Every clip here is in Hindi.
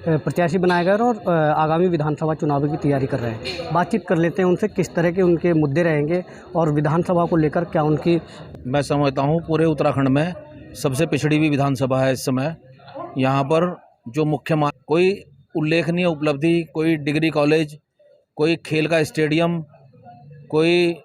प्रत्याशी बनाए गए और आगामी विधानसभा चुनाव की तैयारी कर रहे हैं। बातचीत कर लेते हैं उनसे, किस तरह के उनके मुद्दे रहेंगे और विधानसभा को लेकर क्या उनकी। मैं समझता हूँ पूरे उत्तराखंड में सबसे पिछड़ी हुई विधानसभा है इस समय। यहाँ पर जो मुख्य कोई उल्लेखनीय उपलब्धि, कोई डिग्री कॉलेज, कोई खेल का स्टेडियम, कोई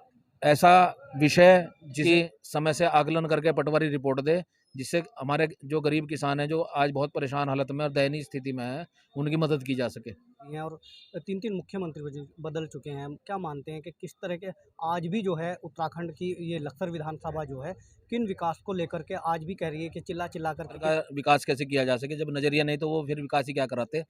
ऐसा विषय जिसे समय से आकलन करके पटवारी रिपोर्ट दे, जिससे हमारे जो गरीब किसान हैं जो आज बहुत परेशान हालत में और दयनीय स्थिति में हैं, उनकी मदद की जा सके। हैं और 3-3 मुख्यमंत्री बदल चुके हैं। क्या मानते हैं कि किस तरह के आज भी जो है उत्तराखंड की ये लक्सर विधानसभा जो है किन विकास को लेकर के आज भी कह रही है कि चिल्ला कर विकास कैसे किया जा सके, जब नजरिया नहीं तो वो फिर विकास ही क्या कराते।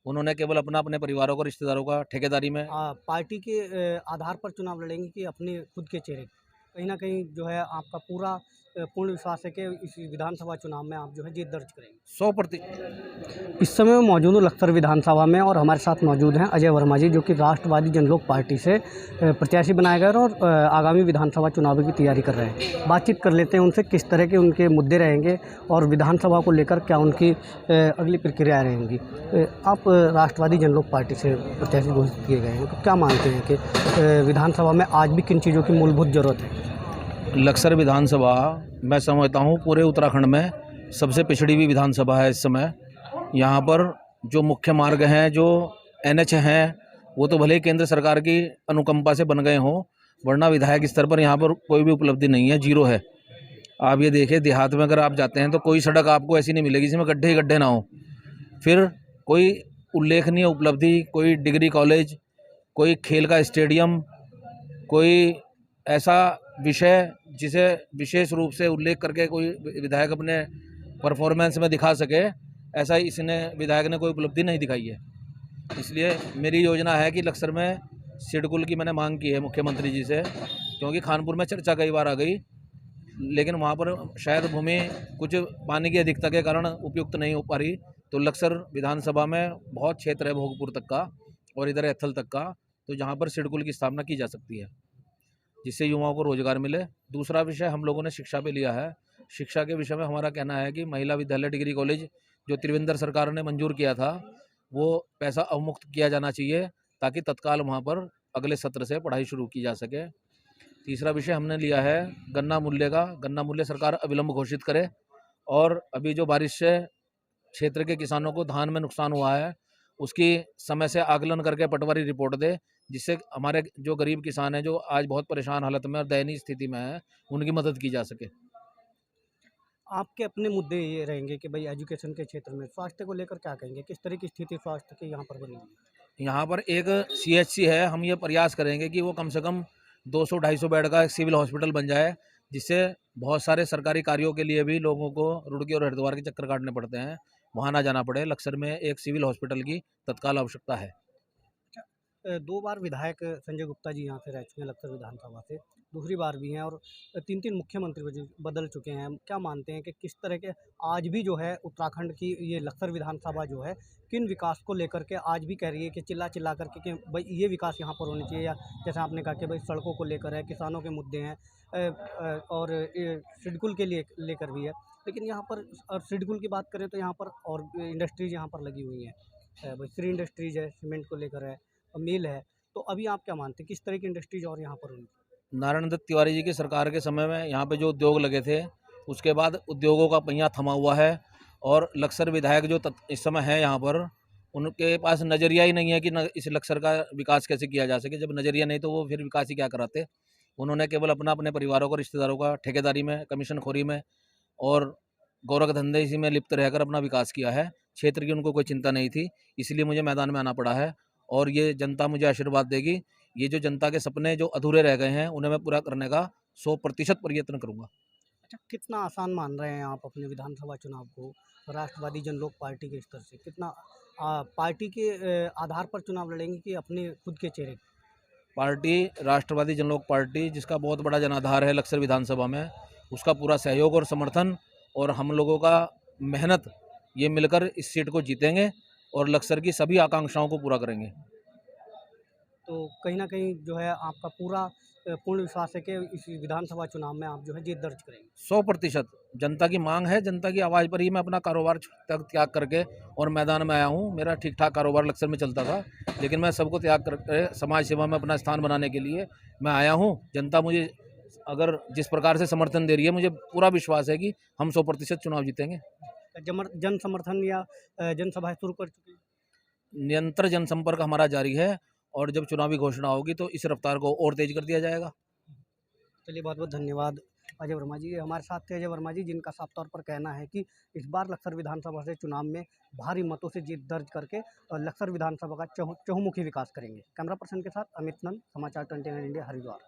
उन्होंने केवल अपने परिवारों को, रिश्तेदारों का ठेकेदारी में। पार्टी के आधार पर चुनाव लड़ेंगे कि अपने खुद के चेहरे? कहीं ना कहीं जो है आपका पूरा पूर्ण विश्वास है कि इस विधानसभा चुनाव में आप जो है जीत दर्ज करेंगे? 100%। इस समय मैं मौजूद हूँ लखसर विधानसभा में और हमारे साथ मौजूद हैं अजय वर्मा जी, जो कि राष्ट्रवादी जनलोक पार्टी से प्रत्याशी बनाए गए और आगामी विधानसभा चुनाव की तैयारी कर रहे हैं। बातचीत कर लेते हैं उनसे, किस तरह के उनके मुद्दे रहेंगे और विधानसभा को लेकर क्या उनकी अगली प्रक्रिया रहेंगी। आप राष्ट्रवादी जनलोक पार्टी से प्रत्याशी घोषित किए गए हैं, तो क्या मानते हैं कि विधानसभा में आज भी किन चीज़ों की मूलभूत ज़रूरत है? लक्सर विधानसभा मैं समझता हूँ पूरे उत्तराखंड में सबसे पिछड़ी हुई विधानसभा है इस समय। यहाँ पर जो मुख्य मार्ग हैं, जो NH हैं, वो तो भले ही केंद्र सरकार की अनुकंपा से बन गए हों, वरना विधायक स्तर पर यहाँ पर कोई भी उपलब्धि नहीं है, जीरो है। आप ये देखिए, देहात में अगर आप जाते हैं तो कोई सड़क आपको ऐसी नहीं मिलेगी जिसमें गड्ढे ही गड्ढे ना हो। फिर कोई उल्लेखनीय उपलब्धि, कोई डिग्री कॉलेज, कोई खेल का स्टेडियम, कोई ऐसा विषय जिसे विशेष रूप से उल्लेख करके कोई विधायक अपने परफॉर्मेंस में दिखा सके, ऐसा इसने विधायक ने कोई उपलब्धि नहीं दिखाई है। इसलिए मेरी योजना है कि लक्सर में सिडकुल की मैंने मांग की है मुख्यमंत्री जी से, क्योंकि खानपुर में चर्चा कई बार आ गई, लेकिन वहाँ पर शायद भूमि कुछ पानी की अधिकता के कारण उपयुक्त नहीं हो पा रही। तो लक्सर विधानसभा में बहुत क्षेत्र है भोगपुर तक का और इधर एथल तक का, तो जहाँ पर सिडकुल की स्थापना की जा सकती है, जिससे युवाओं को रोजगार मिले। दूसरा विषय हम लोगों ने शिक्षा पे लिया है। शिक्षा के विषय में हमारा कहना है कि महिला विद्यालय डिग्री कॉलेज जो त्रिवेंद्र सरकार ने मंजूर किया था, वो पैसा अवमुक्त किया जाना चाहिए, ताकि तत्काल वहाँ पर अगले सत्र से पढ़ाई शुरू की जा सके। तीसरा विषय हमने लिया है गन्ना मूल्य का। गन्ना मूल्य सरकार अविलंब घोषित करे, और अभी जो बारिश से क्षेत्र के किसानों को धान में नुकसान हुआ है, उसकी समय से आकलन करके पटवारी रिपोर्ट दे, जिससे हमारे जो गरीब किसान हैं जो आज बहुत परेशान हालत में और दयनीय स्थिति में हैं, उनकी मदद की जा सके। आपके अपने मुद्दे ये रहेंगे कि भाई एजुकेशन के क्षेत्र में स्वास्थ्य को लेकर क्या कहेंगे, किस तरह की स्थिति स्वास्थ्य की यहाँ पर बनी हुई है? यहाँ पर एक CHC है, हम ये प्रयास करेंगे कि वो कम से कम 200-250 बेड का एक सिविल हॉस्पिटल बन जाए, जिससे बहुत सारे सरकारी कार्यों के लिए भी लोगों को रुड़की और हरिद्वार के चक्कर काटने पड़ते हैं, वहाँ ना जाना पड़े। लक्सर में एक सिविल हॉस्पिटल की तत्काल आवश्यकता है। 2 बार विधायक संजय गुप्ता जी यहाँ से रह चुके हैं लखसर विधानसभा से, दूसरी बार भी हैं और 3-3 मुख्यमंत्री बदल चुके हैं। क्या मानते हैं कि किस तरह के आज भी जो है उत्तराखंड की ये लखसर विधानसभा जो है किन विकास को लेकर के आज भी कह रही है कि चिल्ला करके कि भाई ये विकास यहाँ पर होना चाहिए, या जैसे आपने कहा कि भाई सड़कों को लेकर है, किसानों के मुद्दे हैं और सिडकुल के लिए लेकर भी है। लेकिन यहाँ पर और सिडकुल की बात करें तो यहाँ पर और इंडस्ट्रीज यहाँ पर लगी हुई हैं, भाई श्री इंडस्ट्रीज है, सीमेंट को लेकर है, मिल है। तो अभी आप क्या मानते हैं किस तरह की इंडस्ट्रीज और यहाँ पर होंगी? नारायण दत्त तिवारी जी की सरकार के समय में यहाँ पे जो उद्योग लगे थे, उसके बाद उद्योगों का पहिया थमा हुआ है, और लक्सर विधायक जो इस समय है यहाँ पर, उनके पास नज़रिया ही नहीं है कि इस लक्सर का विकास कैसे किया जा सके। जब नज़रिया नहीं तो वो फिर विकास ही क्या कराते। उन्होंने केवल अपने परिवारों को, रिश्तेदारों का ठेकेदारी में, कमीशनखोरी में और गोरख धंधे इसी में लिप्त रहकर अपना विकास किया है। क्षेत्र की उनको कोई चिंता नहीं थी, इसलिए मुझे मैदान में आना पड़ा है, और ये जनता मुझे आशीर्वाद देगी। ये जो जनता के सपने जो अधूरे रह गए हैं, उन्हें मैं पूरा करने का 100% प्रयत्न करूँगा। अच्छा, कितना आसान मान रहे हैं आप अपने विधानसभा चुनाव को राष्ट्रवादी जनलोक पार्टी के स्तर से? कितना पार्टी के आधार पर चुनाव लड़ेंगे कि अपने खुद के चेहरे? पार्टी राष्ट्रवादी जनलोक पार्टी, जिसका बहुत बड़ा जनाधार है लक्सर विधानसभा में, उसका पूरा सहयोग और समर्थन और हम लोगों का मेहनत, ये मिलकर इस सीट को जीतेंगे और लक्सर की सभी आकांक्षाओं को पूरा करेंगे। तो कहीं ना कहीं जो है आपका पूरा पूर्ण विश्वास है कि इस विधानसभा चुनाव में आप जो है जीत दर्ज करेंगे? 100% जनता की मांग है, जनता की आवाज़ पर ही मैं अपना कारोबार तक त्याग करके और मैदान में आया हूँ। मेरा ठीक ठाक कारोबार लक्सर में चलता था, लेकिन मैं सबको त्याग करके समाज सेवा में अपना स्थान बनाने के लिए मैं आया हूँ। जनता मुझे अगर जिस प्रकार से समर्थन दे रही है, मुझे पूरा विश्वास है कि हम 100% चुनाव जीतेंगे। जन समर्थन या जनसभाएं शुरू कर चुके हैं? निरंतर जनसंपर्क हमारा जारी है और जब चुनावी घोषणा होगी तो इस रफ्तार को और तेज कर दिया जाएगा। चलिए, बहुत बहुत धन्यवाद अजय वर्मा जी। हमारे साथ थे अजय वर्मा जी, जिनका साफ तौर पर कहना है कि इस बार लक्सर विधानसभा से चुनाव में भारी मतों से जीत दर्ज करके लक्सर विधानसभा का चहुमुखी विकास करेंगे। कैमरा पर्सन के साथ अमित नंद, समाचार 29 इंडिया, हरिद्वार।